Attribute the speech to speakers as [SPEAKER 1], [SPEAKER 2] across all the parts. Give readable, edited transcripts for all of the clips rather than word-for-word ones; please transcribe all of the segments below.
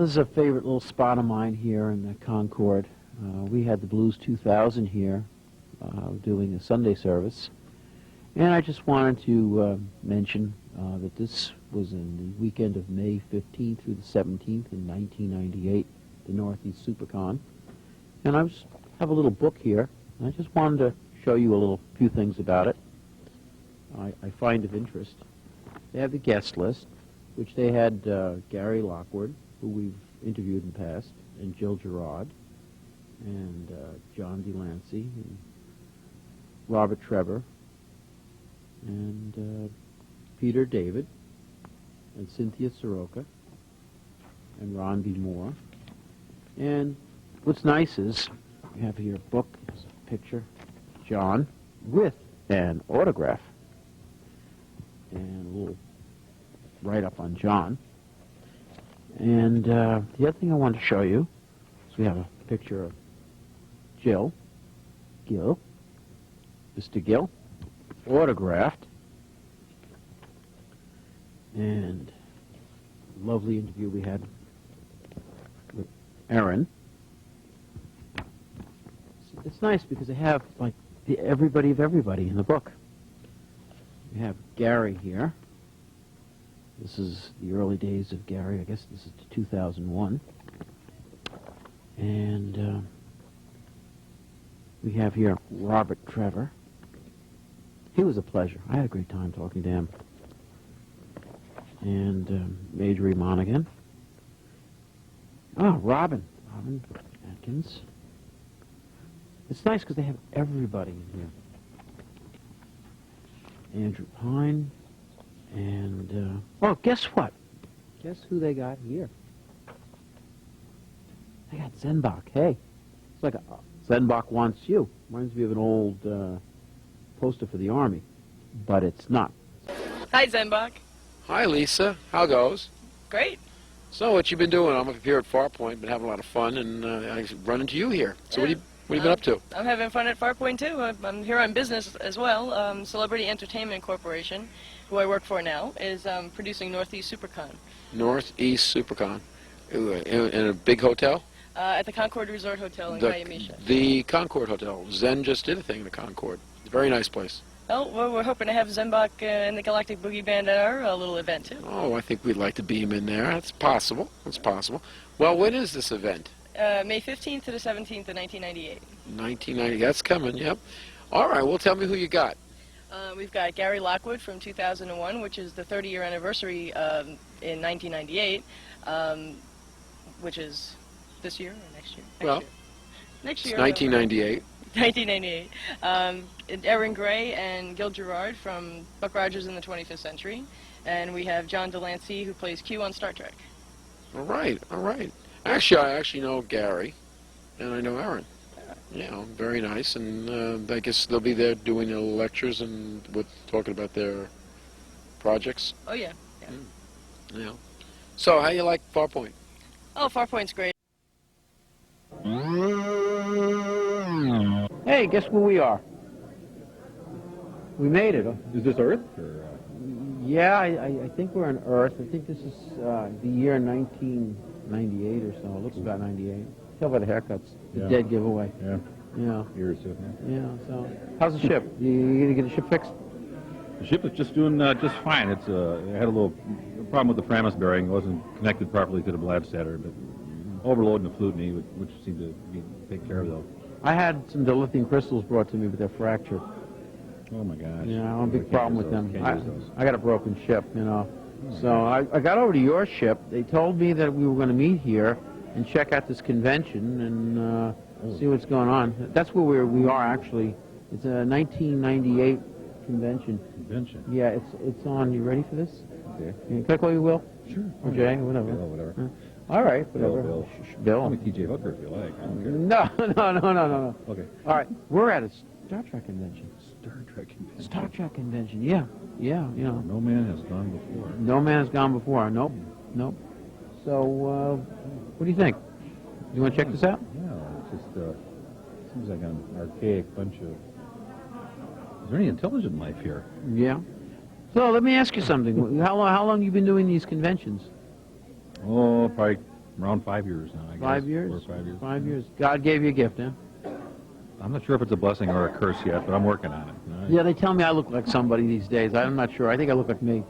[SPEAKER 1] this is a favorite little spot of mine here in the Concord. We had the Blues 2000 here doing a Sunday service. And I just wanted to mention that this was in the weekend of May 15th through the 17th in 1998, the Northeast Supercon. And I have a little book here. And I just wanted to show you a few things about it I find of interest. They have the guest list, which they had Gary Lockwood, who we've interviewed in the past, and Jill Gerard, and John Lancie, and Robert Trevor, and Peter David, and Cynthia Soroka, and Ron B. Moore. And what's nice is we have here a book, there's a picture, John, with an autograph, and a little write-up on John. And the other thing I wanted to show you is we have a picture of Gil, Mr. Gill, autographed, and lovely interview we had with Aaron. It's nice because they have like everybody of everybody in the book. We have Gary here. This is the early days of Gary. I guess this is 2001. And we have here Robert Trevor. He was a pleasure. I had a great time talking to him. And Majorie Monaghan. Oh, Robin Atkins. It's nice because they have everybody in here. Andrew Pine. And, well, guess what? Guess who they got here? They got ZenBock. Hey, it's like ZenBock Wants You. Reminds me of an old poster for the Army, but it's not.
[SPEAKER 2] Hi, ZenBock.
[SPEAKER 3] Hi, Lisa. How goes?
[SPEAKER 2] Great.
[SPEAKER 3] So, what you been doing? I'm up here at Farpoint, been having a lot of fun, and I run into you here. So,
[SPEAKER 2] yeah.
[SPEAKER 3] What have you been up to?
[SPEAKER 2] I'm having fun at Farpoint, too. I'm here on business as well. Celebrity Entertainment Corporation, who I work for now, is producing Northeast Supercon.
[SPEAKER 3] Northeast Supercon. In a big hotel?
[SPEAKER 2] At the Concord Resort Hotel in Guayamisha.
[SPEAKER 3] The Concord Hotel. Zen just did a thing in the Concord. It's a very nice place.
[SPEAKER 2] Oh, well, we're hoping to have ZenBock and the Galactic Boogie Band at our little event, too.
[SPEAKER 3] Oh, I think we'd like to beam in there. That's possible. That's possible. Well, when is this event?
[SPEAKER 2] May 15th to the 17th of 1998.
[SPEAKER 3] 1990. That's coming, yep. All right, well, tell me who you got.
[SPEAKER 2] We've got Gary Lockwood from 2001, which is the 30-year anniversary in 1998, which is this year or next year? Next year. 1998. 1998. Erin Gray and Gil Gerard from Buck Rogers in the 25th Century. And we have John Lancie, who plays Q on Star Trek.
[SPEAKER 3] All right, all right. Actually, I actually know Gary, and I know Erin. Yeah, very nice. And I guess they'll be there doing the lectures and talking about their projects.
[SPEAKER 2] Oh, yeah.
[SPEAKER 3] Yeah. So, how you like Farpoint?
[SPEAKER 2] Oh, Farpoint's great.
[SPEAKER 1] Hey, guess where we are? We made it.
[SPEAKER 4] Is this Earth? Or,
[SPEAKER 1] Yeah, I think we're on Earth. I think this is the year 1998 or so. It looks about 98. Tell by the haircuts. The dead giveaway.
[SPEAKER 4] Yeah.
[SPEAKER 1] Yeah.
[SPEAKER 4] Years too.
[SPEAKER 1] Yeah. So, how's the ship? You gonna get the ship fixed?
[SPEAKER 4] The ship is just doing just fine. It's it had a little problem with the Framus bearing. It wasn't connected properly to the Bladstatter, but overloading the flute knee, which seemed to be taken care of though.
[SPEAKER 1] I had some dilithium crystals brought to me, but they're fractured.
[SPEAKER 4] Oh my gosh.
[SPEAKER 1] Yeah, I have a big problem with them.
[SPEAKER 4] Can't use those.
[SPEAKER 1] I got a broken ship, you know. So I got over to your ship. They told me that we were going to meet here and check out this convention and see what's going on. That's where we are actually. It's a 1998 convention.
[SPEAKER 4] Convention?
[SPEAKER 1] Yeah, it's on. You ready for this?
[SPEAKER 4] Okay.
[SPEAKER 1] Can I call you Will?
[SPEAKER 4] Sure.
[SPEAKER 1] Or Jay, whatever.
[SPEAKER 4] Bill, whatever.
[SPEAKER 1] All right, whatever.
[SPEAKER 4] Bill.
[SPEAKER 1] Bill.
[SPEAKER 4] Call me T.J. Hooker if you like. I don't care.
[SPEAKER 1] No.
[SPEAKER 4] Okay.
[SPEAKER 1] All right, we're at a Star Trek convention.
[SPEAKER 4] Star Trek convention.
[SPEAKER 1] Star Trek convention, yeah, you know.
[SPEAKER 4] No man has gone before.
[SPEAKER 1] No man has gone before. Nope. So, what do you think? You want to check this out?
[SPEAKER 4] Yeah, it's just seems like an archaic bunch of... Is there any intelligent life here?
[SPEAKER 1] Yeah. So let me ask you something. How long have you been doing these conventions?
[SPEAKER 4] Oh, probably around 5 years now, I guess.
[SPEAKER 1] 5 years?
[SPEAKER 4] 4 or 5 years.
[SPEAKER 1] 5 years. God gave you a gift, huh?
[SPEAKER 4] I'm not sure if it's a blessing or a curse yet, but I'm working on it. You know?
[SPEAKER 1] Yeah, they tell me I look like somebody these days. I'm not sure. I think I look like me.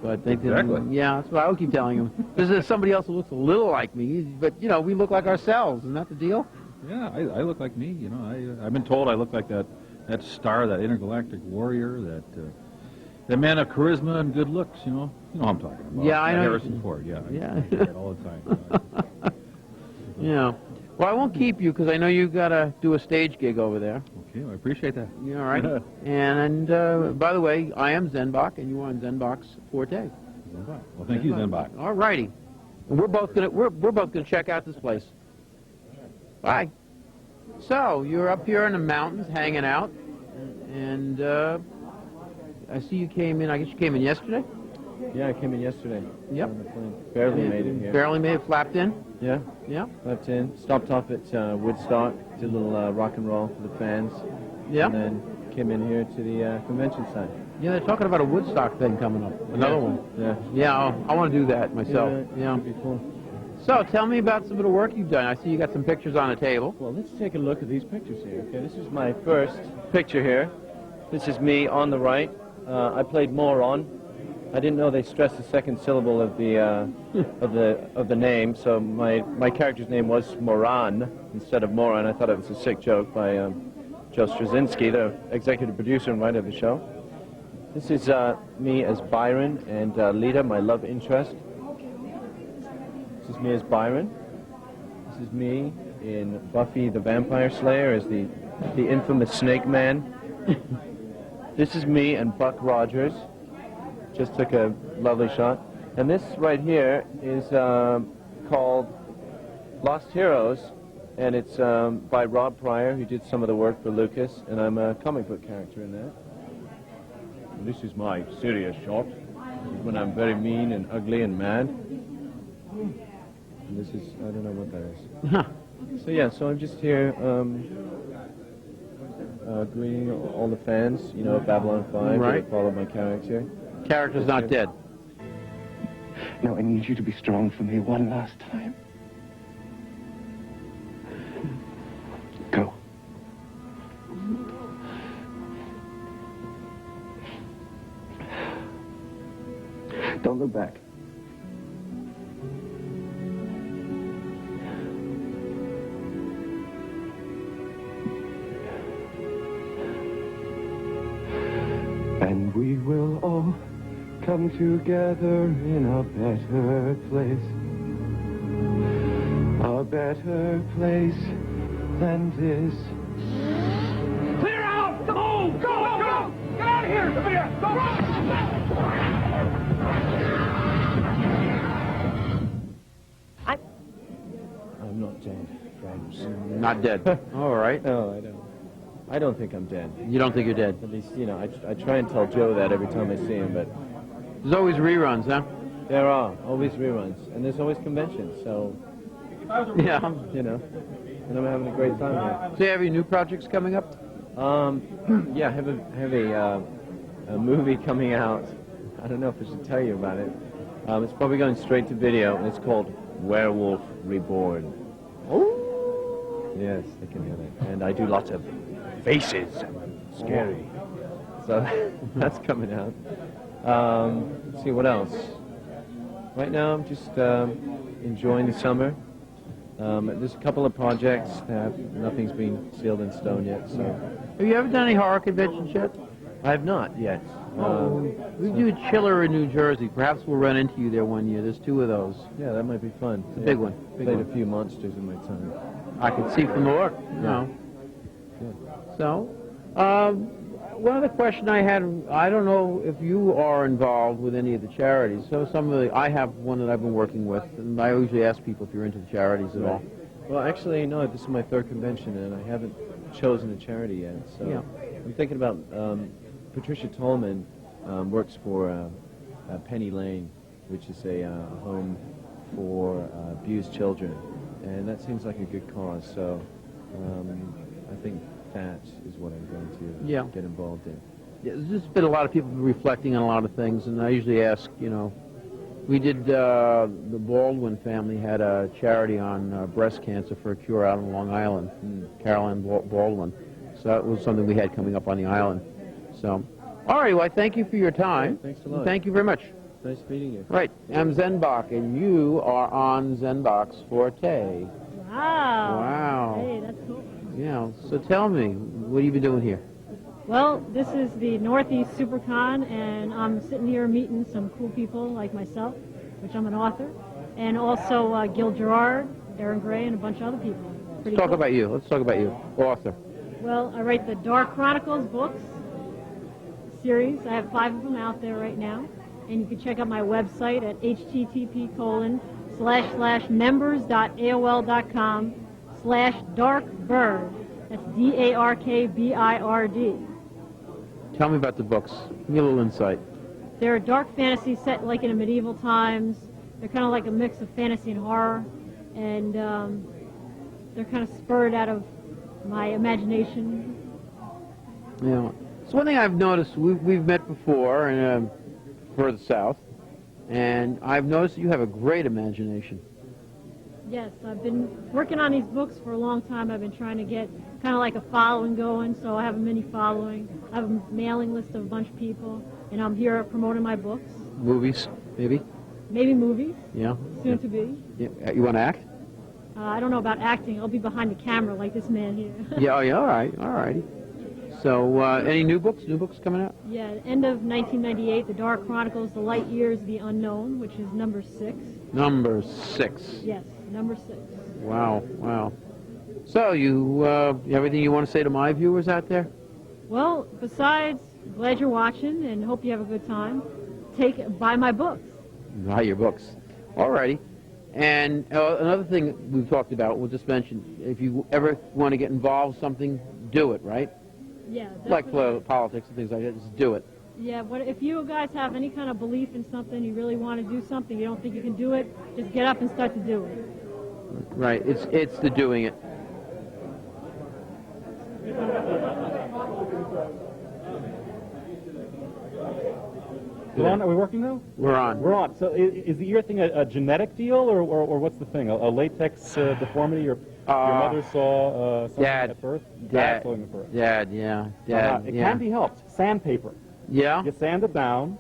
[SPEAKER 1] But they
[SPEAKER 4] Exactly.
[SPEAKER 1] Yeah, that's what I would keep telling them. There's somebody else who looks a little like me, but, you know, we look like ourselves. Isn't that the deal?
[SPEAKER 4] Yeah, I look like me. You know, I've been told I look like that star, that intergalactic warrior, that man of charisma and good looks. You know who I'm talking about.
[SPEAKER 1] Yeah, I know.
[SPEAKER 4] Harrison Ford. Yeah,
[SPEAKER 1] Yeah.
[SPEAKER 4] I do that all the time.
[SPEAKER 1] Yeah. Well, I won't keep you because I know you got to do a stage gig over there.
[SPEAKER 4] Okay, I appreciate that.
[SPEAKER 1] You all right? And by the way, I am ZenBock, and you are on ZenBock's forte.
[SPEAKER 4] Well, thank you, ZenBock.
[SPEAKER 1] All righty. And we're both gonna check out this place. Bye. So you're up here in the mountains, hanging out, and I see you came in. I guess you came in yesterday.
[SPEAKER 5] Yeah, I came in yesterday.
[SPEAKER 1] Yep.
[SPEAKER 5] On the plane. Barely made it here.
[SPEAKER 1] Barely made it. Flapped in.
[SPEAKER 5] Yeah.
[SPEAKER 1] Yeah.
[SPEAKER 5] Left in. Stopped off at Woodstock. Did a little rock and roll for the fans.
[SPEAKER 1] Yeah.
[SPEAKER 5] And then came in here to the convention site.
[SPEAKER 1] Yeah, they're talking about a Woodstock thing coming up. Another one.
[SPEAKER 5] Yeah.
[SPEAKER 1] Yeah, I want to do that myself. Yeah.
[SPEAKER 5] It'd be cool.
[SPEAKER 1] So tell me about some of the work you've done. I see you got some pictures on the table.
[SPEAKER 5] Well, let's take a look at these pictures here. Okay, this is my first picture here. This is me on the right. I played moron. I didn't know they stressed the second syllable of the of the name, so my character's name was Moran instead of Moron. I thought it was a sick joke by Joe Straczynski, the executive producer and writer of the show. This is me as Byron and Lita, my love interest. This is me as Byron. This is me in Buffy the Vampire Slayer as the infamous Snake Man. This is me and Buck Rogers. Just took a lovely shot. And this right here is called Lost Heroes, and it's by Rob Pryor, who did some of the work for Lucas, and I'm a comic book character in that. And this is my serious shot. This is when I'm very mean and ugly and mad. And this is, I don't know what that is. So yeah, so I'm just here greeting all the fans, you know, Babylon 5,
[SPEAKER 1] Right.
[SPEAKER 5] who follow my character.
[SPEAKER 1] Character's not dead.
[SPEAKER 6] Now I need you to be strong for me one last time. Go. Don't look back. And we will all come together in a better place. A better place than this.
[SPEAKER 7] Clear out! Go! Go! Go! Get out of here! Come here! Go!
[SPEAKER 5] I'm not dead, friends.
[SPEAKER 1] Not dead. All right.
[SPEAKER 5] No, I don't. I don't think I'm dead.
[SPEAKER 1] You don't think you're dead?
[SPEAKER 5] At least, you know, I try and tell Joe that every time I see him, but
[SPEAKER 1] There's always reruns, huh?
[SPEAKER 5] there are always reruns, and there's always conventions, so,
[SPEAKER 1] Yeah.
[SPEAKER 5] you know, and I'm having a great time here.
[SPEAKER 1] So you have any new projects coming up?
[SPEAKER 5] Yeah, I have a movie coming out. I don't know if I should tell you about it. It's probably going straight to video, and it's called Werewolf Reborn.
[SPEAKER 1] Oh.
[SPEAKER 5] Yes, they can hear that. And I do lots of faces. Scary. So that's coming out. Let's see, what else? Right now, I'm just enjoying the summer. There's a couple of projects that nothing's been sealed in stone yet, so
[SPEAKER 1] Have you ever done any horror conventions yet?
[SPEAKER 5] I have not yet.
[SPEAKER 1] We do a Chiller in New Jersey. Perhaps we'll run into you there one year. There's 2 of those.
[SPEAKER 5] Yeah, that might be fun.
[SPEAKER 1] It's a big one. Big
[SPEAKER 5] Played
[SPEAKER 1] one.
[SPEAKER 5] a few monsters in my time.
[SPEAKER 1] I can see from the look. No. So, one other question I had, I don't know if you are involved with any of the charities. So I have one that I've been working with, and I usually ask people if you're into the charities at all.
[SPEAKER 5] Well, actually, no, this is my 3rd convention, and I haven't chosen a charity yet. So
[SPEAKER 1] Yeah.
[SPEAKER 5] I'm thinking about, Patricia Tolman works for Penny Lane, which is a home for abused children. And that seems like a good cause, so I think that is what I'm going to get involved in.
[SPEAKER 1] Yeah, there's just been a lot of people reflecting on a lot of things, and I usually ask, you know, We did, the Baldwin family had a charity on breast cancer for a cure out on Long Island, Caroline Baldwin. So that was something we had coming up on the island. So, all right, well, I thank you for your time.
[SPEAKER 5] Thanks a lot.
[SPEAKER 1] Thank you very much.
[SPEAKER 5] Nice meeting you.
[SPEAKER 1] Right, I'm ZenBock, and you are on ZenBock's Forte.
[SPEAKER 8] Wow.
[SPEAKER 1] Wow.
[SPEAKER 8] Hey, that's cool.
[SPEAKER 1] Yeah, so tell me, what have you been doing here?
[SPEAKER 8] Well, this is the Northeast SuperCon, and I'm sitting here meeting some cool people like myself, which I'm an author, and also Gil Gerard, Darren Gray, and a bunch of other people. Pretty
[SPEAKER 1] Let's talk
[SPEAKER 8] cool.
[SPEAKER 1] about you. Let's talk about you, author.
[SPEAKER 8] Well, I write the Dark Chronicles books series. I have 5 of them out there right now, and you can check out my website at http://members.aol.com/darkbird. That's DARKBIRD.
[SPEAKER 1] Tell me about the books. Give me a little insight.
[SPEAKER 8] They're a dark fantasy set like in medieval times. They're kind of like a mix of fantasy and horror, and they're kind of spurred out of my imagination.
[SPEAKER 1] Yeah. So one thing I've noticed, we've met before and further south, and I've noticed that you have a great imagination.
[SPEAKER 8] Yes, I've been working on these books for a long time. I've been trying to get kind of like a following going, so I have a mini following. I have a mailing list of a bunch of people, and I'm here promoting my books.
[SPEAKER 1] Movies, maybe?
[SPEAKER 8] Maybe movies,
[SPEAKER 1] Yeah.
[SPEAKER 8] soon to be.
[SPEAKER 1] Yeah. You want to act?
[SPEAKER 8] I don't know about acting. I'll be behind the camera like this man here.
[SPEAKER 1] Yeah, yeah, all right, all righty. So, any new books? New books coming out?
[SPEAKER 8] Yeah, end of 1998, The Dark Chronicles, The Light Years of the Unknown, which is number 6.
[SPEAKER 1] Number 6.
[SPEAKER 8] Yes, number 6.
[SPEAKER 1] Wow, wow. So, you everything you want to say to my viewers out there?
[SPEAKER 8] Well, besides, glad you're watching and hope you have a good time. Buy my books.
[SPEAKER 1] Buy your books. All righty. And another thing we've talked about, we'll just mention, if you ever want to get involved in something, do it, right?
[SPEAKER 8] Yeah,
[SPEAKER 1] Like
[SPEAKER 8] definitely.
[SPEAKER 1] politics and things like that, just do it.
[SPEAKER 8] Yeah, if you guys have any kind of belief in something, you really want to do something, you don't think you can do it, just get up and start to do it.
[SPEAKER 1] Right, it's the doing it.
[SPEAKER 4] We're on? Are we working now?
[SPEAKER 1] We're on.
[SPEAKER 4] We're on. So is the ear thing a genetic deal, or what's the thing? A latex deformity? Your mother saw something
[SPEAKER 1] Dad.
[SPEAKER 4] at birth?
[SPEAKER 1] Dad.
[SPEAKER 4] Saw it at birth.
[SPEAKER 1] Dad, yeah. Dad,
[SPEAKER 4] It
[SPEAKER 1] yeah.
[SPEAKER 4] can be helped. Sandpaper.
[SPEAKER 1] Yeah?
[SPEAKER 4] You sand it down.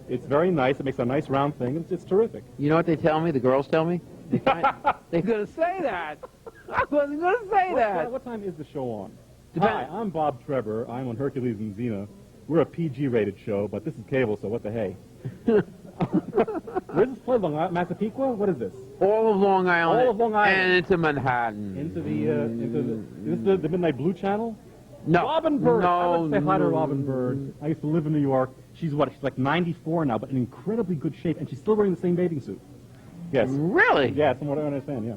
[SPEAKER 4] It's very nice. It makes a nice round thing. It's terrific.
[SPEAKER 1] You know what they tell me? The girls tell me? They're going to say that. I wasn't going to say that.
[SPEAKER 4] What time is the show on?
[SPEAKER 1] Depend-
[SPEAKER 4] Hi, I'm Bob Trevor. I'm on Hercules and Xena. We're a PG-rated show, but this is cable, so what the hey? Where's this place? Massapequa? What is this?
[SPEAKER 1] All of Long Island.
[SPEAKER 4] All of Long Island.
[SPEAKER 1] And into Manhattan.
[SPEAKER 4] Into is this the Midnight Blue Channel?
[SPEAKER 1] No.
[SPEAKER 4] Robin Bird.
[SPEAKER 1] No.
[SPEAKER 4] I would say hi to Robin Bird. I used to live in New York. She's like 94 now, but in incredibly good shape, and she's still wearing the same bathing suit. Yes.
[SPEAKER 1] Really?
[SPEAKER 4] Yeah, from what I understand, yeah.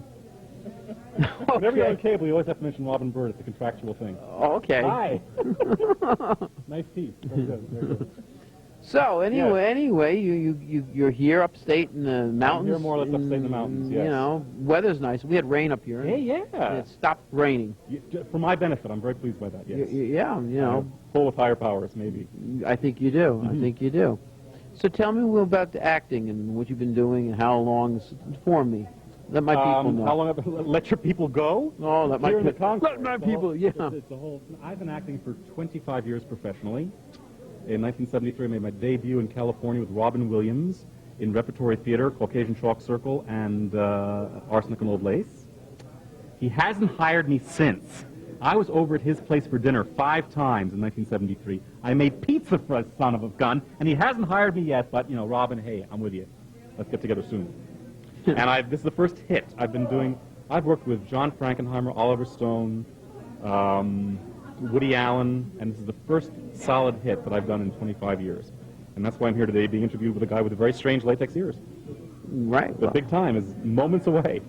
[SPEAKER 4] Whenever you're on cable, you always have to mention Robin Bird. It's a contractual thing.
[SPEAKER 1] Okay.
[SPEAKER 4] Hi. Nice piece. Very good. Very good.
[SPEAKER 1] So anyway, you're here upstate in the mountains.
[SPEAKER 4] here more or less upstate in the mountains, yes.
[SPEAKER 1] You know, weather's nice. We had rain up here.
[SPEAKER 4] Hey, yeah.
[SPEAKER 1] And it stopped raining.
[SPEAKER 4] For my benefit, I'm very pleased by that. Yes.
[SPEAKER 1] Yeah, you know.
[SPEAKER 4] Full with higher powers, maybe.
[SPEAKER 1] I think you do.
[SPEAKER 4] Mm-hmm.
[SPEAKER 1] I think you do. So tell me a little about the acting and what you've been doing and how long. Inform me. Let my people know.
[SPEAKER 4] How long have let your people go?
[SPEAKER 1] Oh, let my
[SPEAKER 4] Here in the
[SPEAKER 1] people.
[SPEAKER 4] Concord.
[SPEAKER 1] Let my
[SPEAKER 4] It's a
[SPEAKER 1] people.
[SPEAKER 4] whole-
[SPEAKER 1] Yeah.
[SPEAKER 4] It's a whole. I've been acting for 25 years professionally. In 1973, I made my debut in California with Robin Williams in repertory theater, Caucasian Chalk Circle, and Arsenic and Old Lace. He hasn't hired me since. I was over at his place for dinner 5 times in 1973. I made pizza for a son of a gun, and he hasn't hired me yet. But you know, Robin, hey, I'm with you. Let's get together soon. And this is the first hit I've worked with John Frankenheimer, Oliver Stone, Woody Allen, and this is the first solid hit that I've done in 25 years. And that's why I'm here today, being interviewed with a guy with very strange latex ears.
[SPEAKER 1] Right.
[SPEAKER 4] The big time is moments away.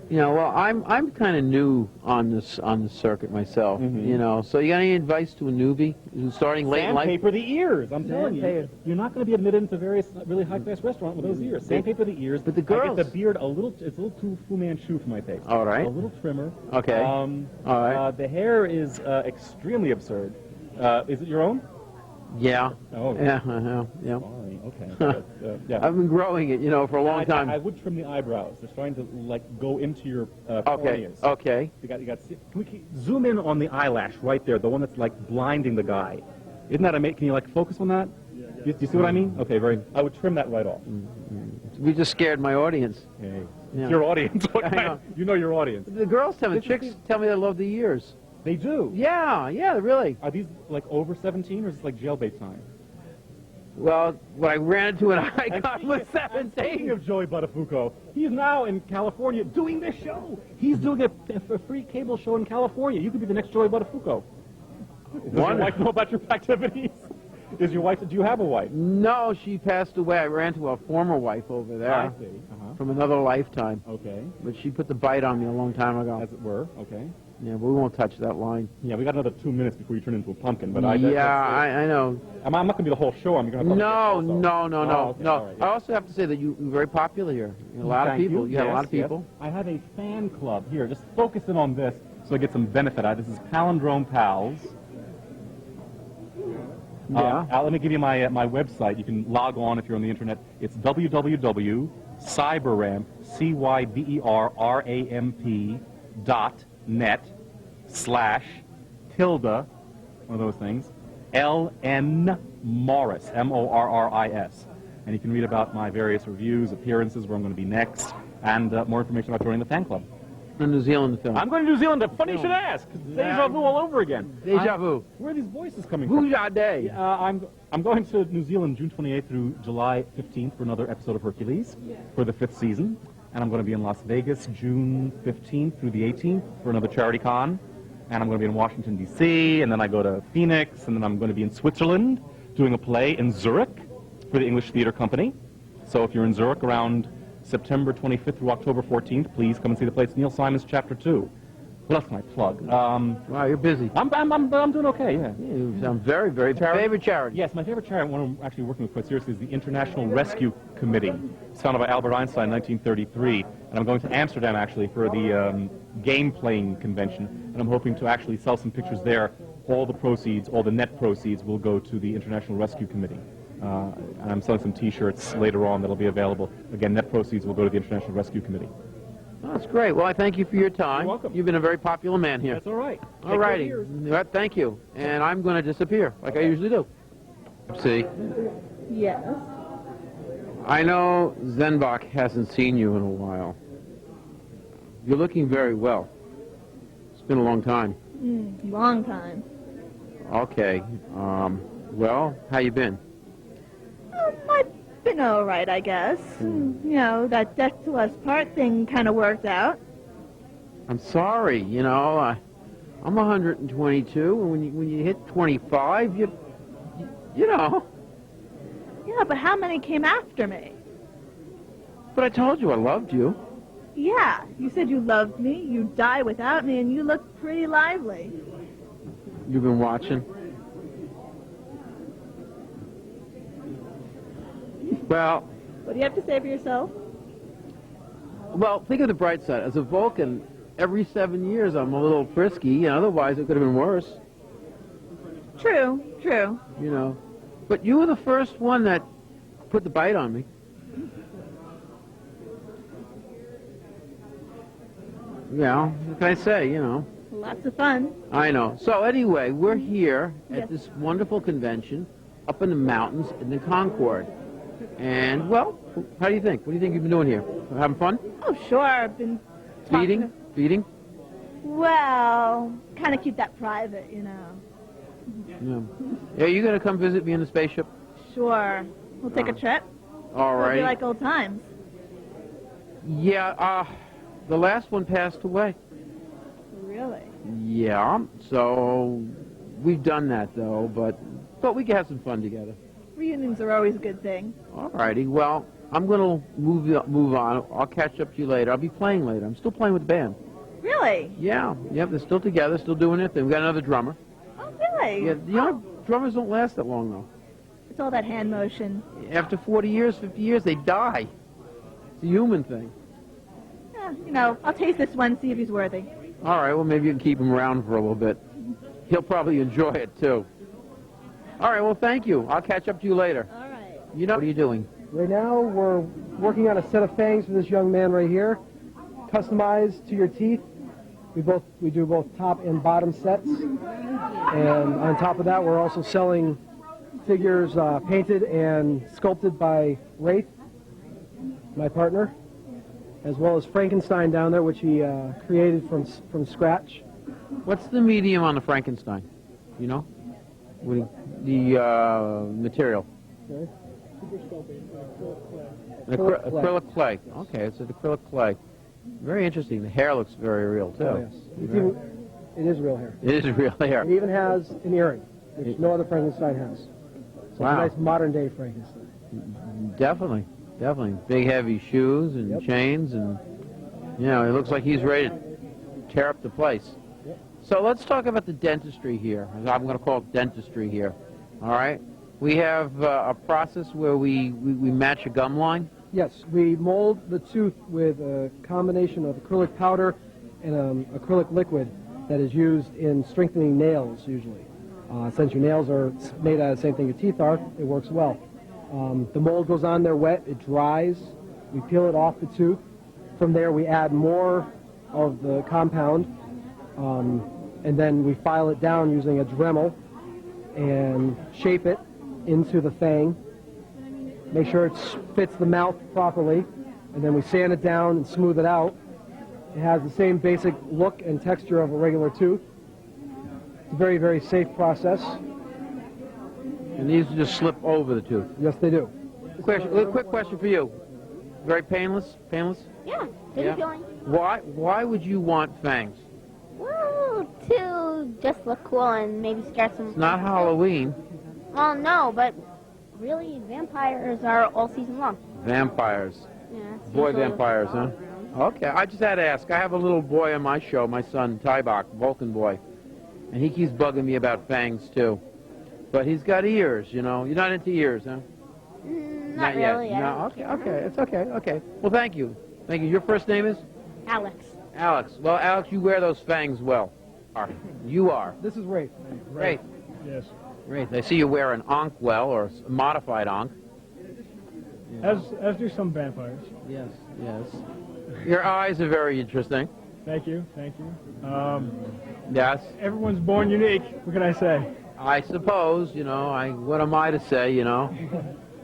[SPEAKER 1] You know, well, I'm kind of new on the circuit myself.
[SPEAKER 4] Mm-hmm.
[SPEAKER 1] You know, so you got any advice to a newbie who's starting late in life?
[SPEAKER 4] Sandpaper the ears. I'm telling you,
[SPEAKER 1] Sandpaper.
[SPEAKER 4] you're not going to be admitted into various really high-class restaurants with those ears. Sandpaper the ears.
[SPEAKER 1] But the
[SPEAKER 4] I
[SPEAKER 1] girls-
[SPEAKER 4] get the beard it's a little too Fu Manchu for my taste.
[SPEAKER 1] All right.
[SPEAKER 4] A little trimmer.
[SPEAKER 1] Okay. All right.
[SPEAKER 4] The hair is extremely absurd. Is it your own?
[SPEAKER 1] Yeah.
[SPEAKER 4] Oh.
[SPEAKER 1] Yeah. Yeah.
[SPEAKER 4] Sorry. Okay. Yeah.
[SPEAKER 1] I've been growing it, for a long time.
[SPEAKER 4] I would trim the eyebrows. They're starting to go into your
[SPEAKER 1] Okay.
[SPEAKER 4] corneas.
[SPEAKER 1] Okay.
[SPEAKER 4] You got. Can we zoom in on the eyelash right there, the one that's blinding the guy? Isn't that amazing? Can you focus on that? Do you see what I mean? Okay, I would trim that right off.
[SPEAKER 1] We just scared my audience.
[SPEAKER 4] Hey,
[SPEAKER 1] Yeah.
[SPEAKER 4] it's your audience.
[SPEAKER 1] I know.
[SPEAKER 4] You know your audience.
[SPEAKER 1] The girls tell me, chicks tell me they love the ears.
[SPEAKER 4] They do.
[SPEAKER 1] Yeah, really.
[SPEAKER 4] Are these over 17 or is this jailbait time?
[SPEAKER 1] Well, when I ran into an icon was
[SPEAKER 4] Speaking
[SPEAKER 1] 17.
[SPEAKER 4] of Joey Buttafuoco, he's now in California doing this show. He's doing a free cable show in California. You could be the next Joey Buttafuoco. Does your wife know about your activities? Do you have a wife?
[SPEAKER 1] No, she passed away. I ran to a former wife over there.
[SPEAKER 4] I see.
[SPEAKER 1] From another lifetime.
[SPEAKER 4] Okay.
[SPEAKER 1] But she put the bite on me a long time ago.
[SPEAKER 4] As it were. Okay.
[SPEAKER 1] Yeah, but we won't touch that line.
[SPEAKER 4] Yeah, we got another 2 minutes before you turn into a pumpkin. But
[SPEAKER 1] I know.
[SPEAKER 4] I'm not going to be the whole show. I'm going to.
[SPEAKER 1] No.
[SPEAKER 4] Okay, all right, yeah.
[SPEAKER 1] I also have to say that you're very popular here. A lot of people. You have a lot of people.
[SPEAKER 4] Yes. I have a fan club here. Just focus in on this so I get some benefit out of this. This is Palindrome Pals.
[SPEAKER 1] Yeah.
[SPEAKER 4] Let me give you my website. You can log on if you're on the internet. It's www.cyberramp, cyberramp.net/tilde, one of those things, LN Morris, Morris. And you can read about my various reviews, appearances, where I'm going to be next, and more information about joining the fan club.
[SPEAKER 1] The New Zealand film.
[SPEAKER 4] I'm going to New Zealand. Funny you should ask. Deja vu all over again.
[SPEAKER 1] Deja vu.
[SPEAKER 4] Where are these voices coming from?
[SPEAKER 1] Booyah Day.
[SPEAKER 4] I'm going to New Zealand June 28th through July 15th for another episode of Hercules for the 5th season. And I'm going to be in Las Vegas June 15th through the 18th for another charity con. And I'm going to be in Washington, D.C., and then I go to Phoenix, and then I'm going to be in Switzerland doing a play in Zurich for the English Theater Company. So if you're in Zurich around September 25th through October 14th, please come and see the play. It's Neil Simon's Chapter 2. What else can I plug?
[SPEAKER 1] Wow, you're busy.
[SPEAKER 4] I'm doing okay, yeah.
[SPEAKER 1] You sound very, very favorite charity.
[SPEAKER 4] Yes, my favorite charity, one I'm actually working with quite seriously, is the International Rescue Committee. It's founded by Albert Einstein in 1933. And I'm going to Amsterdam, actually, for the game-playing convention. And I'm hoping to actually sell some pictures there. All the net proceeds will go to the International Rescue Committee. And I'm selling some T-shirts later on that'll be available. Again, net proceeds will go to the International Rescue Committee.
[SPEAKER 1] Oh, that's great. Well, I thank you for your time.
[SPEAKER 4] You're welcome.
[SPEAKER 1] You've been a very popular man here.
[SPEAKER 4] That's all right.
[SPEAKER 1] All righty. Thank you. And I'm going to disappear, like I usually do. See?
[SPEAKER 9] Yes.
[SPEAKER 1] I know ZenBock hasn't seen you in a while. You're looking very well. It's been a long time.
[SPEAKER 9] Long time.
[SPEAKER 1] Okay. Well, how you been?
[SPEAKER 9] I've been all right, I guess. That death to us part thing kind of worked out.
[SPEAKER 1] I'm sorry. I'm 122, and when you hit 25, you know.
[SPEAKER 9] Yeah, but how many came after me?
[SPEAKER 1] But I told you I loved you.
[SPEAKER 9] Yeah, you said you loved me, you'd die without me, and you look pretty lively.
[SPEAKER 1] You've been watching? Well...
[SPEAKER 9] What do you have to say for yourself?
[SPEAKER 1] Well, think of the bright side. As a Vulcan, every 7 years I'm a little frisky, otherwise it could have been worse.
[SPEAKER 9] True.
[SPEAKER 1] But you were the first one that put the bite on me. Yeah, what can I say,
[SPEAKER 9] Lots of fun.
[SPEAKER 1] I know. So anyway, we're here at this wonderful convention up in the mountains in the Concord. And, well, how do you think? What do you think you've been doing here? Having fun?
[SPEAKER 9] Oh, sure. I've been talking
[SPEAKER 1] Feeding?
[SPEAKER 9] Well, kind of keep that private,
[SPEAKER 1] Yeah. Yeah, you going to come visit me in the spaceship?
[SPEAKER 9] Sure. We'll take a trip.
[SPEAKER 1] All right.
[SPEAKER 9] It'll be like old times.
[SPEAKER 1] Yeah, the last one passed away.
[SPEAKER 9] Really?
[SPEAKER 1] Yeah, so we've done that, though, but we can have some fun together.
[SPEAKER 9] Reunions are always a good thing.
[SPEAKER 1] All righty. Well, I'm going to move on. I'll catch up to you later. I'll be playing later. I'm still playing with the band.
[SPEAKER 9] Really?
[SPEAKER 1] Yeah. Yep, they're still together, still doing their thing. We got another drummer.
[SPEAKER 9] Oh, really?
[SPEAKER 1] Yeah, drummers don't last that long, though.
[SPEAKER 9] It's all that hand motion.
[SPEAKER 1] After 40 years, 50 years, they die. It's a human thing.
[SPEAKER 9] Yeah, I'll taste this one, see if he's worthy.
[SPEAKER 1] All right, well, maybe you can keep him around for a little bit. He'll probably enjoy it, too. All right, well, thank you. I'll catch up to you later.
[SPEAKER 9] All right.
[SPEAKER 1] You know, what are you doing?
[SPEAKER 10] Right now, we're working on a set of fangs for this young man right here, customized to your teeth. We do both top and bottom sets, and on top of that, we're also selling figures painted and sculpted by Wraith, my partner, as well as Frankenstein down there, which he created from scratch.
[SPEAKER 1] What's the medium on the Frankenstein? You know, the material.
[SPEAKER 10] Okay.
[SPEAKER 1] Acrylic clay. Okay, it's an acrylic clay. Very interesting. The hair looks very real, too.
[SPEAKER 10] Oh, yes. It is real hair.
[SPEAKER 1] It is real hair.
[SPEAKER 10] It even has an earring, which no other Frankenstein has. So
[SPEAKER 1] Wow.
[SPEAKER 10] it's a nice modern-day Frankenstein.
[SPEAKER 1] Definitely, definitely. Big, heavy shoes and chains, and, you know, it looks like he's ready to tear up the place.
[SPEAKER 10] Yep.
[SPEAKER 1] So let's talk about the dentistry here. I'm going to call it dentistry here. All right? We have a process where we match a gum line.
[SPEAKER 10] Yes, we mold the tooth with a combination of acrylic powder and acrylic liquid that is used in strengthening nails, usually. Since your nails are made out of the same thing your teeth are, it works well. The mold goes on there wet, it dries, we peel it off the tooth. From there we add more of the compound, and then we file it down using a Dremel and shape it into the fang. Make sure it fits the mouth properly, and then we sand it down and smooth it out. It has the same basic look and texture of a regular tooth. It's a very, very safe process.
[SPEAKER 1] And these just slip over the tooth.
[SPEAKER 10] Yes, they do.
[SPEAKER 1] Quick question for you. Very painless? Painless?
[SPEAKER 11] Yeah, good feeling.
[SPEAKER 1] Why would you want fangs?
[SPEAKER 11] Well, to just look cool and maybe scare some...
[SPEAKER 1] It's not Halloween.
[SPEAKER 11] Well, no, but really, vampires are all season long.
[SPEAKER 1] Vampires.
[SPEAKER 11] Yeah,
[SPEAKER 1] Boy vampires, huh? Okay, I just had to ask. I have a little boy on my show, my son, Tybach, Vulcan boy. And he keeps bugging me about fangs, too. But he's got ears, you know. You're not into ears, huh?
[SPEAKER 11] Not really.
[SPEAKER 1] Yet. No, okay, it's okay, okay. Well, thank you. Thank you. Your first name is?
[SPEAKER 11] Alex.
[SPEAKER 1] Alex. Well, Alex, you wear those fangs well. You are.
[SPEAKER 10] This is Wraith.
[SPEAKER 1] Wraith.
[SPEAKER 10] Yes.
[SPEAKER 1] Wraith. I see you wear an Ankh well, or a modified Ankh.
[SPEAKER 12] As do some vampires.
[SPEAKER 1] Yes, yes. Your eyes are very interesting.
[SPEAKER 12] Thank you, thank you.
[SPEAKER 1] Yes.
[SPEAKER 12] Everyone's born unique. What can I say?
[SPEAKER 1] I suppose, you know, what am I to say, you know?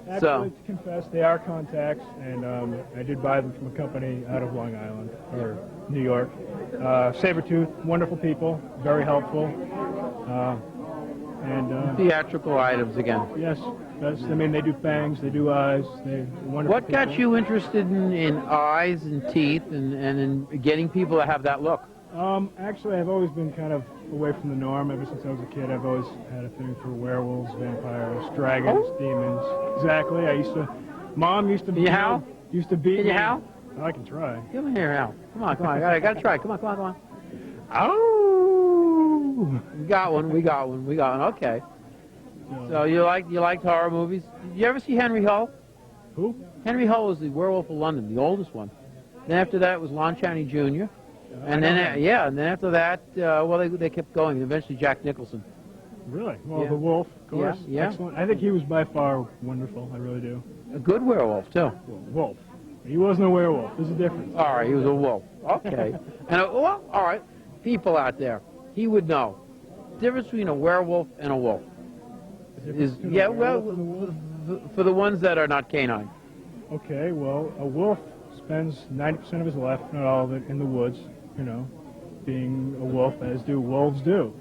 [SPEAKER 12] Actually, to confess, they are contacts, and I did buy them from a company out of Long Island, or New York. Saber Tooth, wonderful people, very helpful.
[SPEAKER 1] Theatrical items again.
[SPEAKER 12] Yes, I mean, they do fangs, they do eyes, they're wonderful
[SPEAKER 1] What got
[SPEAKER 12] people.
[SPEAKER 1] you interested in eyes and teeth and in getting people to have that look?
[SPEAKER 12] Actually, I've always been kind of away from the norm. Ever since I was a kid, I've always had a thing for werewolves, vampires, dragons, demons. Exactly. Mom used to
[SPEAKER 1] Can you howl?
[SPEAKER 12] Used to beat
[SPEAKER 1] Can
[SPEAKER 12] me.
[SPEAKER 1] you howl?
[SPEAKER 12] I can try.
[SPEAKER 1] Come here, Hal. Come on. I gotta try. Come on. Oh! We got one. Okay. So you liked horror movies? Did you ever see Henry Hull?
[SPEAKER 12] Who?
[SPEAKER 1] Henry Hull was the Werewolf of London, the oldest one. Then after that was Lon Chaney Jr. And then after that, they kept going. Eventually, Jack Nicholson.
[SPEAKER 12] Really? Well, the wolf, of course.
[SPEAKER 1] Yeah.
[SPEAKER 12] Excellent. I think he was by far wonderful. I really do.
[SPEAKER 1] A good werewolf too.
[SPEAKER 12] Wolf. He wasn't a werewolf. There's a difference.
[SPEAKER 1] All right, he was a wolf. Okay. All right, people out there, he would know. The difference between a werewolf and a wolf for the ones that are not canine.
[SPEAKER 12] Okay, well, a wolf spends 90% of his life, if not all of it, in the woods, being a wolf, as do wolves do.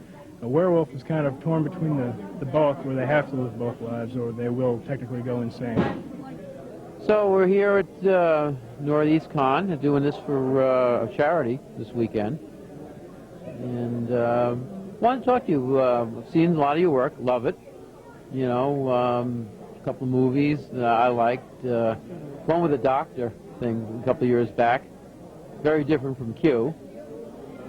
[SPEAKER 12] A werewolf is kind of torn between the both, where they have to live both lives, or they will technically go insane.
[SPEAKER 1] So we're here at Northeast Con, doing this for a charity this weekend. And wanted to talk to you. I've seen a lot of your work, love it. A couple of movies that I liked. One with a doctor thing a couple of years back. Very different from Q.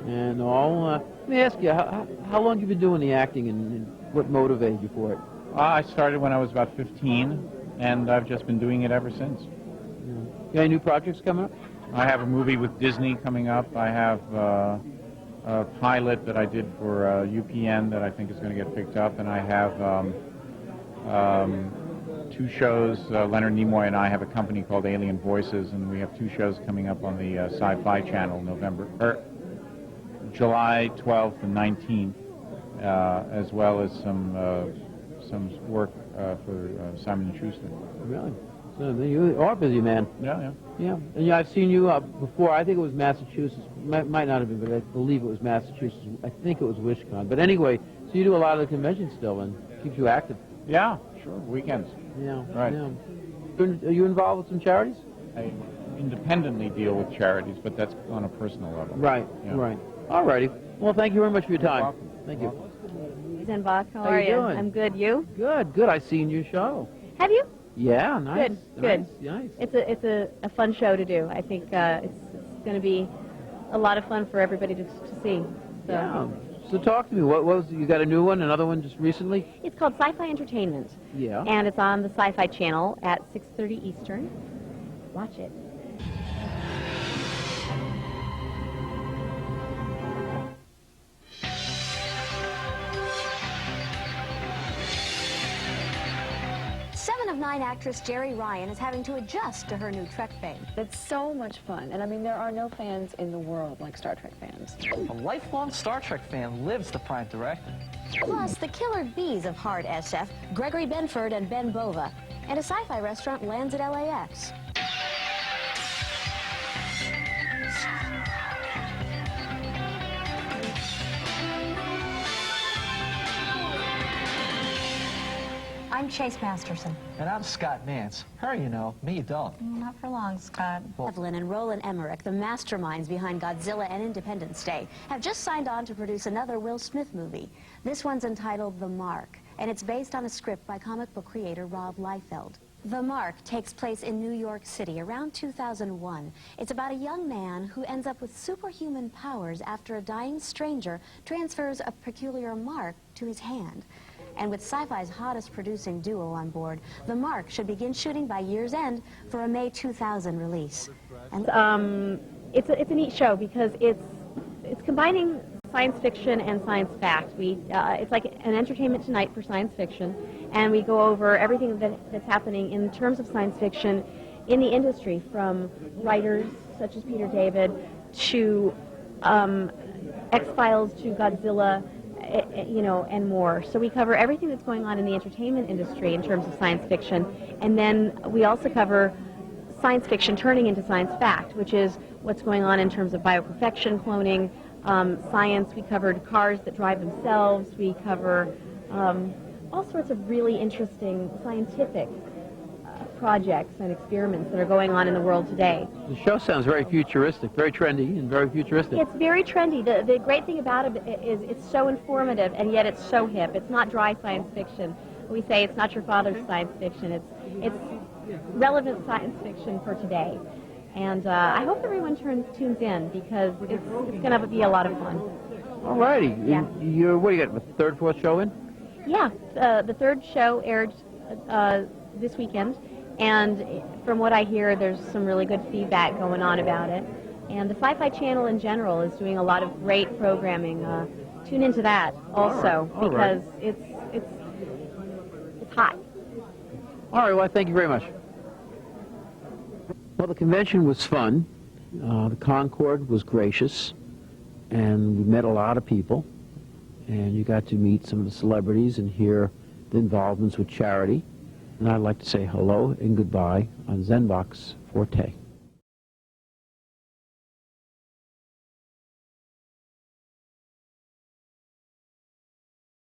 [SPEAKER 1] And all. Let me ask you, how long have you been doing the acting and what motivated you for it?
[SPEAKER 13] I started when I was about 15, and I've just been doing it ever since.
[SPEAKER 1] You got any new projects coming up?
[SPEAKER 13] I have a movie with Disney coming up. I have a pilot that I did for UPN that I think is going to get picked up, and I have 2 shows. Leonard Nimoy and I have a company called Alien Voices, and we have 2 shows coming up on the Sci-Fi Channel, July 12th and 19th, as well as some work for Simon & Schuster.
[SPEAKER 1] Really? So you are a busy man.
[SPEAKER 13] Yeah.
[SPEAKER 1] Yeah. And I've seen you before. I think it was Massachusetts. Might not have been, but I believe it was Massachusetts. I think it was WishCon. But anyway, so you do a lot of the conventions still, and keeps you active.
[SPEAKER 13] Yeah, sure. Weekends.
[SPEAKER 1] Yeah.
[SPEAKER 13] Right.
[SPEAKER 1] Yeah. Are you involved with some charities?
[SPEAKER 13] I independently deal with charities, but that's on a personal level.
[SPEAKER 1] Right.
[SPEAKER 13] Yeah.
[SPEAKER 1] Right. All righty. Well, thank you very much for your time.
[SPEAKER 13] Welcome.
[SPEAKER 1] Thank you.
[SPEAKER 14] ZenBock, how
[SPEAKER 1] How
[SPEAKER 14] are
[SPEAKER 1] you
[SPEAKER 14] you?
[SPEAKER 1] doing?
[SPEAKER 14] I'm good. You?
[SPEAKER 1] Good. I seen your show.
[SPEAKER 14] Have you?
[SPEAKER 1] Yeah. Nice.
[SPEAKER 14] Good.
[SPEAKER 1] Nice.
[SPEAKER 14] It's a fun show to do. I think it's going to be a lot of fun for everybody to see. So.
[SPEAKER 1] Yeah. So talk to me. What was you got a new one? Another one just recently?
[SPEAKER 14] It's called Sci-Fi Entertainment.
[SPEAKER 1] Yeah.
[SPEAKER 14] And it's on the Sci-Fi Channel at 6:30 Eastern. Watch it.
[SPEAKER 15] Seven of Nine actress Jerry Ryan is having to adjust to her new Trek fame.
[SPEAKER 16] It's so much fun, and I mean, there are no fans in the world like Star Trek fans.
[SPEAKER 17] A lifelong Star Trek fan lives the prime director.
[SPEAKER 15] Plus, the killer bees of hard SF, Gregory Benford and Ben Bova, and a sci-fi restaurant lands at LAX.
[SPEAKER 18] I'm Chase Masterson.
[SPEAKER 17] And I'm Scott Nance. Her you know, me you don't.
[SPEAKER 18] Not for long, Scott.
[SPEAKER 15] Evelyn and Roland Emmerich, the masterminds behind Godzilla and Independence Day, have just signed on to produce another Will Smith movie. This one's entitled The Mark, and it's based on a script by comic book creator Rob Liefeld. The Mark takes place in New York City around 2001. It's about a young man who ends up with superhuman powers after a dying stranger transfers a peculiar mark to his hand. And with Sci-Fi's hottest producing duo on board, The Mark should begin shooting by year's end for a May 2000 release.
[SPEAKER 14] And it's a neat show because it's combining science fiction and science fact. It's like an Entertainment Tonight for science fiction, and we go over everything that's happening in terms of science fiction in the industry, from writers such as Peter David to X-Files to Godzilla, and more. So we cover everything that's going on in the entertainment industry in terms of science fiction, and then we also cover science fiction turning into science fact, which is what's going on in terms of bioperfection, cloning, science. We covered cars that drive themselves. We cover all sorts of really interesting scientific projects and experiments that are going on in the world today.
[SPEAKER 1] The show sounds very futuristic, very trendy, and very futuristic.
[SPEAKER 14] It's very trendy. The great thing about it is it's so informative, and yet it's so hip. It's not dry science fiction. We say it's not your father's science fiction. It's relevant science fiction for today. And I hope everyone tunes in, because it's going to be a lot of fun.
[SPEAKER 1] All righty.
[SPEAKER 14] Yeah.
[SPEAKER 1] What do you got, the third, fourth show in?
[SPEAKER 14] Yeah. The third show aired this weekend. And from what I hear, there's some really good feedback going on about it. And the Sci-Fi Channel in general is doing a lot of great programming. Tune into that also, because it's hot.
[SPEAKER 1] All right, well, thank you very much. Well, the convention was fun. The Concord was gracious, and we met a lot of people. And you got to meet some of the celebrities and hear the involvements with charity. And I'd like to say hello and goodbye on ZenBock's Forte.